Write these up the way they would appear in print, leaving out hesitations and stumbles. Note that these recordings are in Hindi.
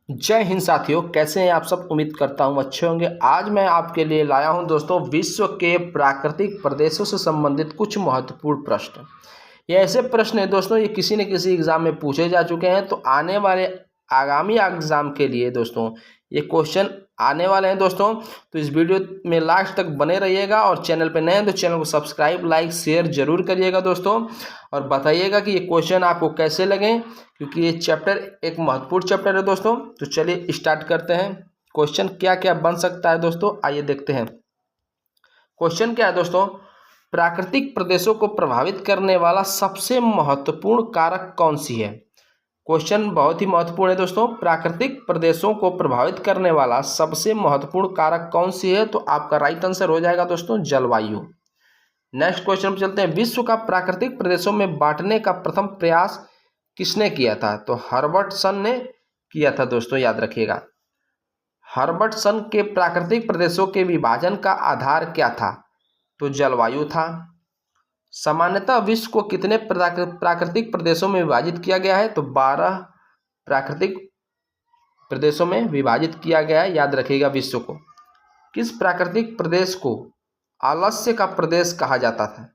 जय हिंद साथियों, कैसे हैं आप सब। उम्मीद करता हूं अच्छे होंगे। आज मैं आपके लिए लाया हूं दोस्तों विश्व के प्राकृतिक प्रदेशों से संबंधित कुछ महत्वपूर्ण प्रश्न। ये ऐसे प्रश्न हैं दोस्तों, ये किसी न किसी एग्जाम में पूछे जा चुके हैं। तो आने वाले आगामी एग्जाम के लिए दोस्तों ये क्वेश्चन आने वाले हैं दोस्तों। तो इस वीडियो में लास्ट तक बने रहिएगा और चैनल पर नए हैं तो चैनल को सब्सक्राइब लाइक शेयर जरूर करिएगा दोस्तों। और बताइएगा कि ये क्वेश्चन आपको कैसे लगे, क्योंकि ये चैप्टर एक महत्वपूर्ण चैप्टर है दोस्तों। तो चलिए स्टार्ट करते हैं। क्वेश्चन क्या क्या बन सकता है दोस्तों, आइए देखते हैं। क्वेश्चन क्या है दोस्तों, प्राकृतिक प्रदेशों को प्रभावित करने वाला सबसे महत्वपूर्ण कारक कौन सी है। क्वेश्चन बहुत ही महत्वपूर्ण है दोस्तों। प्राकृतिक प्रदेशों को प्रभावित करने वाला सबसे महत्वपूर्ण कारक कौन सी है, तो आपका राइट आंसर हो जाएगा दोस्तों जलवायु। नेक्स्ट क्वेश्चन पे चलते हैं। विश्व का प्राकृतिक प्रदेशों में बांटने का प्रथम प्रयास किसने किया था, तो हर्बर्टसन ने किया था दोस्तों, याद रखिएगा। हर्बर्टसन के प्राकृतिक प्रदेशों के विभाजन का आधार क्या था, तो जलवायु था। सामान्यतः विश्व को कितने प्राकृतिक प्रदेशों में विभाजित किया गया है, तो 12 प्राकृतिक प्रदेशों में विभाजित किया गया है, याद रखिएगा विश्व को। किस प्राकृतिक प्रदेश को आलस्य का प्रदेश कहा जाता था,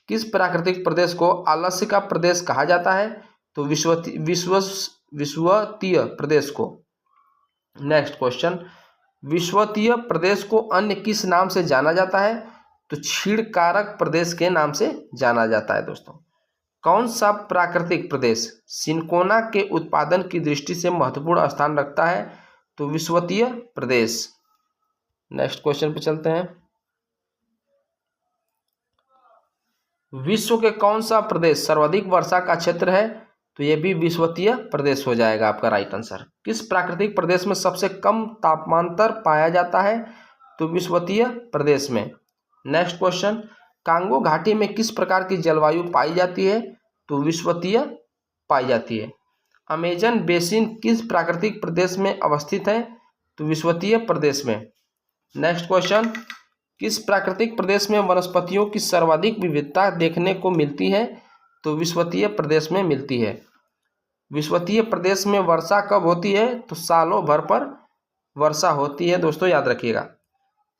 किस प्राकृतिक प्रदेश को आलस्य का प्रदेश कहा जाता है, तो विश्वतीय प्रदेश को। नेक्स्ट क्वेश्चन, विश्वतीय प्रदेश को अन्य किस नाम से जाना जाता है, तो क्षीणकारक प्रदेश के नाम से जाना जाता है दोस्तों। कौन सा प्राकृतिक प्रदेश सिनकोना के उत्पादन की दृष्टि से महत्वपूर्ण स्थान रखता है, तो विश्वतीय प्रदेश। नेक्स्ट क्वेश्चन पे चलते हैं। विश्व के कौन सा प्रदेश सर्वाधिक वर्षा का क्षेत्र है, तो यह भी विश्वतीय प्रदेश हो जाएगा आपका राइट आंसर। किस प्राकृतिक प्रदेश में सबसे कम तापमांतर पाया जाता है, तो विश्वतीय प्रदेश में। नेक्स्ट क्वेश्चन, कांगो घाटी में किस प्रकार की जलवायु पाई जाती है, तो विश्वतीय पाई जाती है। अमेजन बेसिन किस प्राकृतिक प्रदेश में अवस्थित है, तो विश्वतीय प्रदेश में। नेक्स्ट क्वेश्चन, किस प्राकृतिक प्रदेश में वनस्पतियों की सर्वाधिक विविधता देखने को मिलती है, तो विश्वतीय प्रदेश में मिलती है। विश्वतीय प्रदेश में वर्षा कब होती है, तो सालों भर पर वर्षा होती है दोस्तों, याद रखिएगा।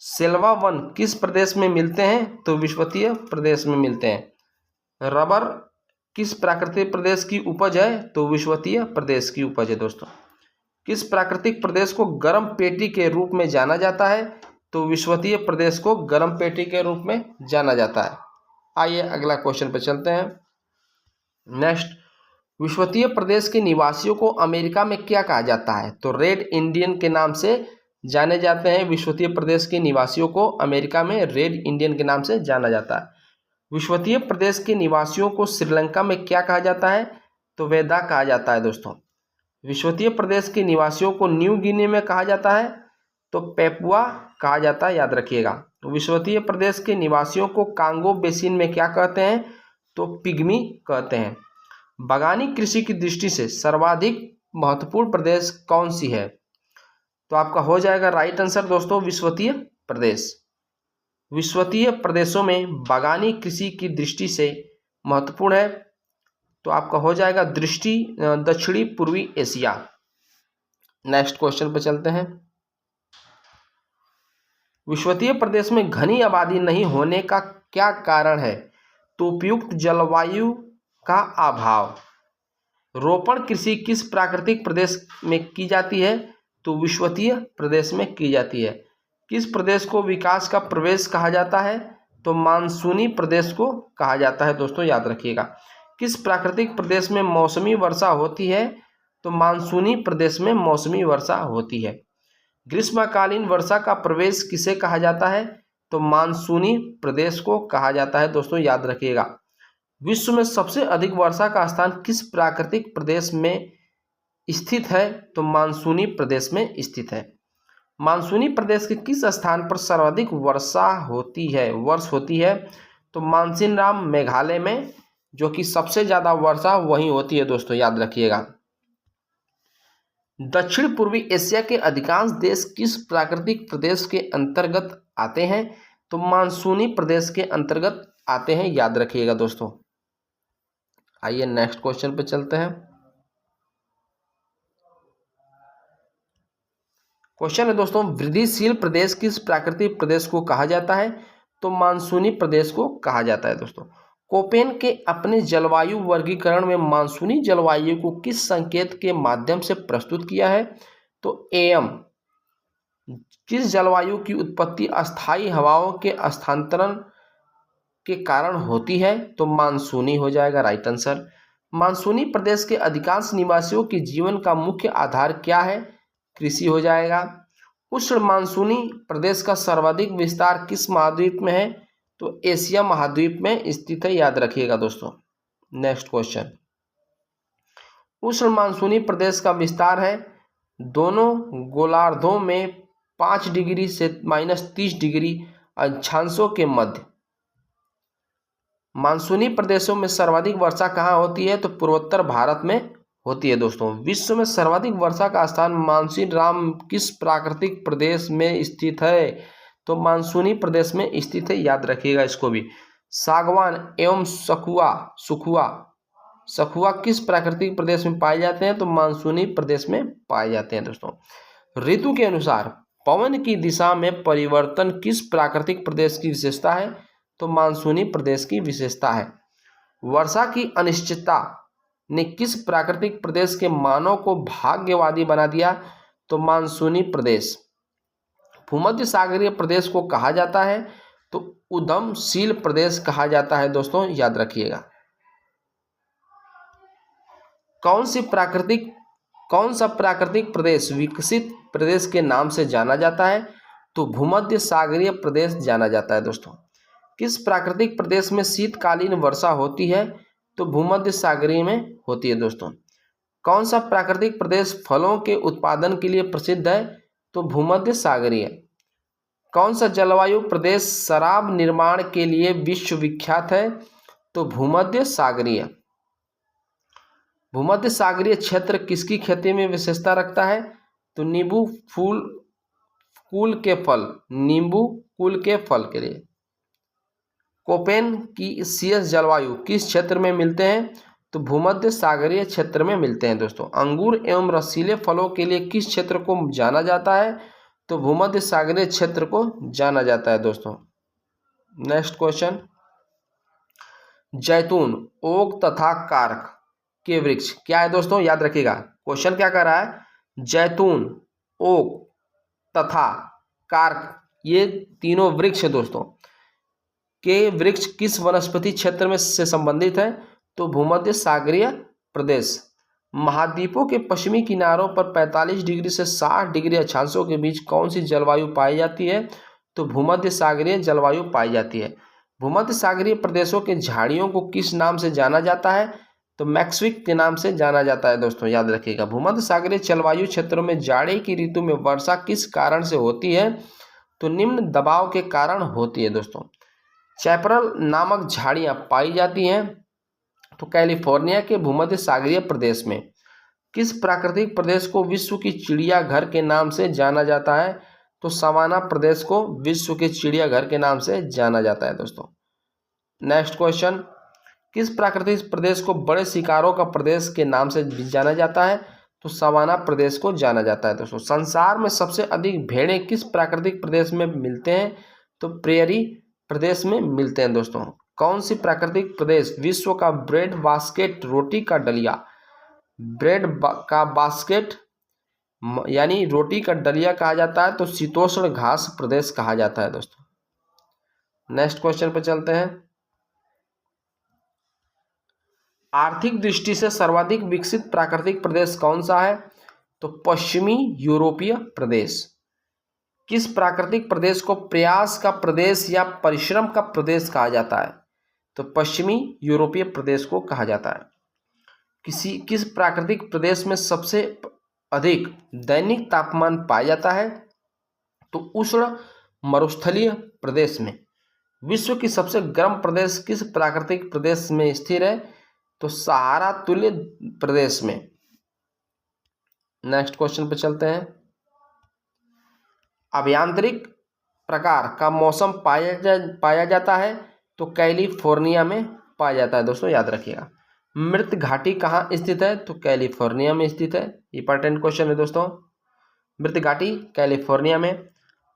सेल्वा वन किस प्रदेश में मिलते हैं, तो विश्वतीय प्रदेश में मिलते हैं। रबर किस प्राकृतिक प्रदेश की उपज है, तो विश्वतीय प्रदेश की उपज है दोस्तों। किस प्राकृतिक प्रदेश को गर्म पेटी के रूप में जाना जाता है, तो विश्वतीय प्रदेश को गर्म पेटी के रूप में जाना जाता है। आइए अगला क्वेश्चन पर चलते हैं। नेक्स्ट, विश्वतीय प्रदेश के निवासियों को अमेरिका में क्या कहा जाता है, तो रेड इंडियन के नाम से जाने जाते हैं। विश्वतीय प्रदेश के निवासियों को अमेरिका में रेड इंडियन के नाम से जाना जाता है। विश्वतीय प्रदेश के निवासियों को श्रीलंका में क्या कहा जाता है, तो वेदा कहा जाता है दोस्तों। विश्वतीय प्रदेश के निवासियों को न्यू गिनी में कहा जाता है, तो पेपुआ कहा जाता है, याद रखिएगा। तो विश्वतीय प्रदेश के निवासियों को कांगो बेसिन में क्या कहते हैं, तो पिग्मी कहते हैं। बागानी कृषि की दृष्टि से सर्वाधिक महत्वपूर्ण प्रदेश कौन सी है, तो आपका हो जाएगा राइट आंसर दोस्तों विश्वतीय प्रदेश। विश्वतीय प्रदेशों में बागानी कृषि की दृष्टि से महत्वपूर्ण है, तो आपका हो जाएगा दक्षिणी पूर्वी एशिया। नेक्स्ट क्वेश्चन पे चलते हैं। विश्वतीय प्रदेश में घनी आबादी नहीं होने का क्या कारण है, तो उपयुक्त जलवायु का अभाव। रोपण कृषि किस प्राकृतिक प्रदेश में की जाती है, तो विश्वतीय प्रदेश में की जाती है। किस प्रदेश को विकास का प्रवेश कहा जाता है, तो मानसूनी प्रदेश को कहा जाता है दोस्तों, याद रखिएगा। किस प्राकृतिक प्रदेश में मौसमी वर्षा होती है, तो मानसूनी प्रदेश में मौसमी वर्षा होती है। ग्रीष्मकालीन वर्षा का प्रवेश किसे कहा जाता है, तो मानसूनी प्रदेश को कहा जाता है दोस्तों, याद रखिएगा। विश्व में सबसे अधिक वर्षा का स्थान किस प्राकृतिक प्रदेश में स्थित है, तो मानसूनी प्रदेश में स्थित है। मानसूनी प्रदेश के किस स्थान पर सर्वाधिक वर्षा होती है, तो मानसिनराम मेघालय में, जो कि सबसे ज़्यादा वर्षा वहीं होती है दोस्तों, याद रखिएगा। दक्षिण पूर्वी एशिया के अधिकांश देश किस प्राकृतिक प्रदेश के अंतर्गत आते हैं, तो मानसूनी प्रदेश के अंतर्गत आते हैं, याद रखिएगा दोस्तों। आइए नेक्स्ट क्वेश्चन पे चलते हैं। क्वेश्चन है दोस्तों, वृद्धिशील प्रदेश किस प्राकृतिक प्रदेश को कहा जाता है? तो मानसूनी प्रदेश को कहा जाता है दोस्तों। कोपेन के अपने जलवायु वर्गीकरण में मानसूनी जलवायु को किस संकेत के माध्यम से प्रस्तुत किया है? तो एम। किस जलवायु की उत्पत्ति अस्थायी हवाओं के स्थानांतरण के कारण होती है? तो मानसूनी हो जाएगा राइट आंसर। मानसूनी प्रदेश के अधिकांश निवासियों के जीवन का मुख्य आधार क्या है? कृषि हो जाएगा। उष्ण मानसूनी प्रदेश का सर्वाधिक विस्तार किस महाद्वीप में है? तो एशिया महाद्वीप में स्थित है, याद रखिएगा दोस्तों। नेक्स्ट क्वेश्चन, उष्ण मानसूनी प्रदेश का विस्तार है दोनों गोलार्धों में 5 डिग्री से -30 डिग्री अक्षांशों के मध्य। मानसूनी प्रदेशों में सर्वाधिक वर्षा कहाँ होती है? तो पूर्वोत्तर भारत में होती है दोस्तों। विश्व में सर्वाधिक वर्षा का स्थान मानसीराम किस प्राकृतिक प्रदेश में स्थित है? तो मानसूनी प्रदेश में स्थित है, याद रखिएगा इसको भी। सागवान एवं सखुआ किस प्राकृतिक प्रदेश में पाए जाते हैं? तो मानसूनी प्रदेश में पाए जाते हैं दोस्तों। ऋतु के अनुसार पवन की दिशा में परिवर्तन किस प्राकृतिक प्रदेश की विशेषता है? तो मानसूनी प्रदेश की विशेषता है। वर्षा की अनिश्चितता ने किस प्राकृतिक प्रदेश के मानव को भाग्यवादी बना दिया? तो मानसूनी प्रदेश। भूमध्य सागरीय प्रदेश को कहा जाता है तो उद्यमशील प्रदेश कहा जाता है दोस्तों, याद रखिएगा। कौन सा प्राकृतिक प्रदेश विकसित प्रदेश के नाम से जाना जाता है? तो भूमध्य सागरीय प्रदेश जाना जाता है दोस्तों। किस प्राकृतिक प्रदेश में शीतकालीन वर्षा होती है? तो भूमध्य सागरीय में होती है दोस्तों। कौन सा प्राकृतिक प्रदेश फलों के उत्पादन के लिए प्रसिद्ध है? तो भूमध्य सागरीय। कौन सा जलवायु प्रदेश शराब निर्माण के लिए विश्वविख्यात है? तो भूमध्य सागरीय। भूमध्य सागरीय क्षेत्र किसकी खेती में विशेषता रखता है? तो नींबू कुल के फल के लिए। कोपेन की सीएस जलवायु किस क्षेत्र में मिलते हैं? तो भूमध्य सागरीय क्षेत्र में मिलते हैं दोस्तों। अंगूर एवं रसीले फलों के लिए किस क्षेत्र को जाना जाता है? तो भूमध्य सागरीय क्षेत्र को जाना जाता है दोस्तों। नेक्स्ट क्वेश्चन, जैतून, ओक तथा कार्क के वृक्ष क्या है दोस्तों? याद रखिएगा, क्वेश्चन क्या कर रहा है? जैतून, ओक तथा कार्क, ये तीनों वृक्ष दोस्तों के वृक्ष किस वनस्पति क्षेत्र में से संबंधित है? तो भूमध्य सागरीय प्रदेश। महाद्वीपों के पश्चिमी किनारों पर 45 डिग्री से 60 डिग्री अक्षांशों के बीच कौन सी जलवायु पाई जाती है? तो भूमध्य सागरीय जलवायु पाई जाती है। भूमध्य सागरीय प्रदेशों के झाड़ियों को किस नाम से जाना जाता है? तो मैक्सविक के नाम से जाना जाता है दोस्तों, याद रखिएगा। भूमध्य सागरीय जलवायु क्षेत्रों में जाड़े की ऋतु में वर्षा किस कारण से होती है? तो निम्न दबाव के कारण होती है दोस्तों। चैपरल नामक झाड़ियां पाई जाती हैं तो कैलिफोर्निया के भूमध्य सागरीय प्रदेश में। किस प्राकृतिक प्रदेश को विश्व की चिड़ियाघर के नाम से जाना जाता है? तो सवाना प्रदेश को विश्व के चिड़ियाघर के नाम से जाना जाता है दोस्तों। नेक्स्ट क्वेश्चन, किस प्राकृतिक प्रदेश को बड़े शिकारों का प्रदेश के नाम से जाना जाता है? तो सवाना प्रदेश को जाना जाता है दोस्तों। संसार में सबसे अधिक भेड़ें किस प्राकृतिक प्रदेश में मिलते हैं? तो प्रेयरी प्रदेश में मिलते हैं दोस्तों। कौन सी प्राकृतिक प्रदेश विश्व का ब्रेड बास्केट, रोटी का डलिया, का बास्केट यानी रोटी का डलिया कहा जाता है? तो शीतोष्ण घास प्रदेश कहा जाता है दोस्तों। नेक्स्ट क्वेश्चन पे चलते हैं। आर्थिक दृष्टि से सर्वाधिक विकसित प्राकृतिक प्रदेश कौन सा है? तो पश्चिमी यूरोपीय प्रदेश। किस प्राकृतिक प्रदेश को प्रयास का प्रदेश या परिश्रम का प्रदेश कहा जाता है? तो पश्चिमी यूरोपीय प्रदेश को कहा जाता है। किस प्राकृतिक प्रदेश में सबसे अधिक दैनिक तापमान पाया जाता है? तो उष्ण मरुस्थलीय प्रदेश में। विश्व की सबसे गर्म प्रदेश किस प्राकृतिक प्रदेश में स्थित है? तो सहारा तुल्य प्रदेश में। नेक्स्ट क्वेश्चन पे चलते हैं। अभ्यंतरिक प्रकार का मौसम पाया जाता है तो कैलिफोर्निया में पाया जाता है दोस्तों, याद रखिएगा। मृत घाटी कहाँ स्थित है? तो कैलिफोर्निया में स्थित है। इंपॉर्टेंट क्वेश्चन है दोस्तों। मृत घाटी कैलिफोर्निया में।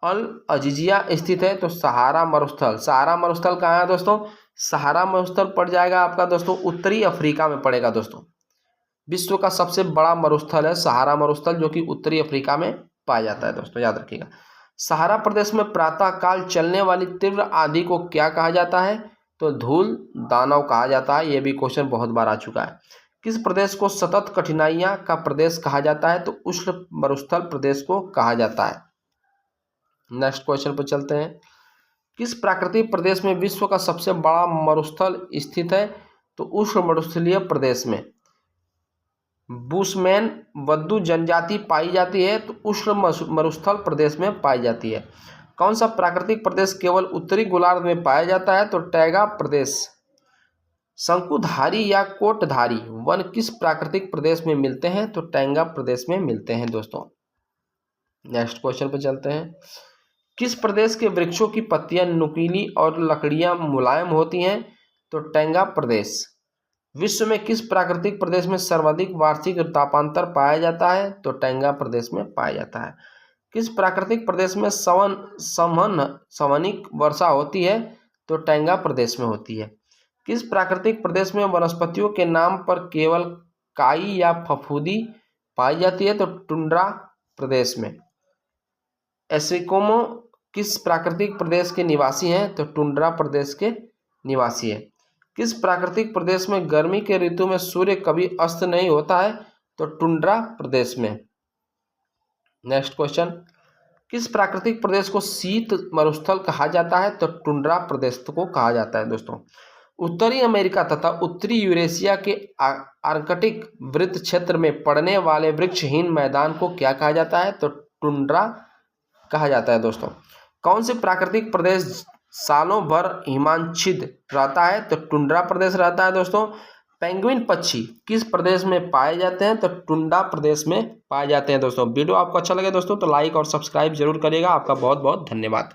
अल अजीजिया स्थित है तो सहारा मरुस्थल, सहारा मरुस्थल कहाँ है दोस्तों? सहारा मरुस्थल पड़ जाएगा आपका दोस्तों उत्तरी अफ्रीका में पड़ेगा दोस्तों। विश्व का सबसे बड़ा मरुस्थल है सहारा मरुस्थल, जो कि उत्तरी अफ्रीका में पाया जाता है दोस्तों, याद रखिएगा। सहारा प्रदेश में प्रातः काल चलने वाली तीव्र आंधी को क्या कहा जाता है? तो धूल दानव कहा जाता है। यह भी क्वेश्चन बहुत बार आ चुका है। किस प्रदेश को सतत कठिनाइयां का प्रदेश कहा जाता है? तो उष्ण मरुस्थल प्रदेश को कहा जाता है। नेक्स्ट क्वेश्चन पर चलते हैं। किस प्राकृतिक प्रदेश में विश्व का सबसे बड़ा मरुस्थल स्थित है? तो उष्ण मरुस्थलीय प्रदेश में बुशमैन वद्दू जनजाति पाई जाती है, तो उष्ण मरुस्थल प्रदेश में पाई जाती है। कौन सा प्राकृतिक प्रदेश केवल उत्तरी गोलार्ध में पाया जाता है? तो टैगा प्रदेश। शंकुधारी या कोटधारी वन किस प्राकृतिक प्रदेश में मिलते हैं? तो टैंगा प्रदेश में मिलते हैं दोस्तों। नेक्स्ट क्वेश्चन पर चलते हैं। किस प्रदेश के वृक्षों की पत्तियां नुकीली और लकड़ियां मुलायम होती हैं? तो टैंगा प्रदेश। विश्व में किस प्राकृतिक प्रदेश में सर्वाधिक वार्षिक तापांतर पाया जाता है? तो टैंगा प्रदेश में पाया जाता है। किस प्राकृतिक प्रदेश में सावनिक वर्षा होती है? तो टैंगा प्रदेश में होती है। किस प्राकृतिक प्रदेश में वनस्पतियों के नाम पर केवल काई या फफूंदी पाई जाती है? तो टुंड्रा प्रदेश में। एस्किमो किस प्राकृतिक प्रदेश के निवासी हैं? तो टुंड्रा प्रदेश के निवासी है। किस प्राकृतिक प्रदेश में गर्मी के ऋतु में सूर्य कभी अस्त नहीं होता है? तो टुंड्रा प्रदेश में। Next question. किस प्राकृतिक प्रदेश को शीत मरुस्थल कहा जाता है? तो टुंड्रा प्रदेश को कहा जाता है दोस्तों। उत्तरी अमेरिका तथा उत्तरी यूरेशिया के आर्कटिक वृत्त क्षेत्र में पड़ने वाले वृक्षहीन मैदान को क्या कहा जाता है? तो टुंड्रा कहा जाता है दोस्तों। कौन से प्राकृतिक प्रदेश सालों भर हिमाच्छादित रहता है? तो टुंड्रा प्रदेश रहता है दोस्तों। पेंगुइन पक्षी किस प्रदेश में पाए जाते हैं? तो टुंड्रा प्रदेश में पाए जाते हैं दोस्तों। वीडियो आपको अच्छा लगे दोस्तों तो लाइक और सब्सक्राइब जरूर करिएगा। आपका बहुत बहुत धन्यवाद।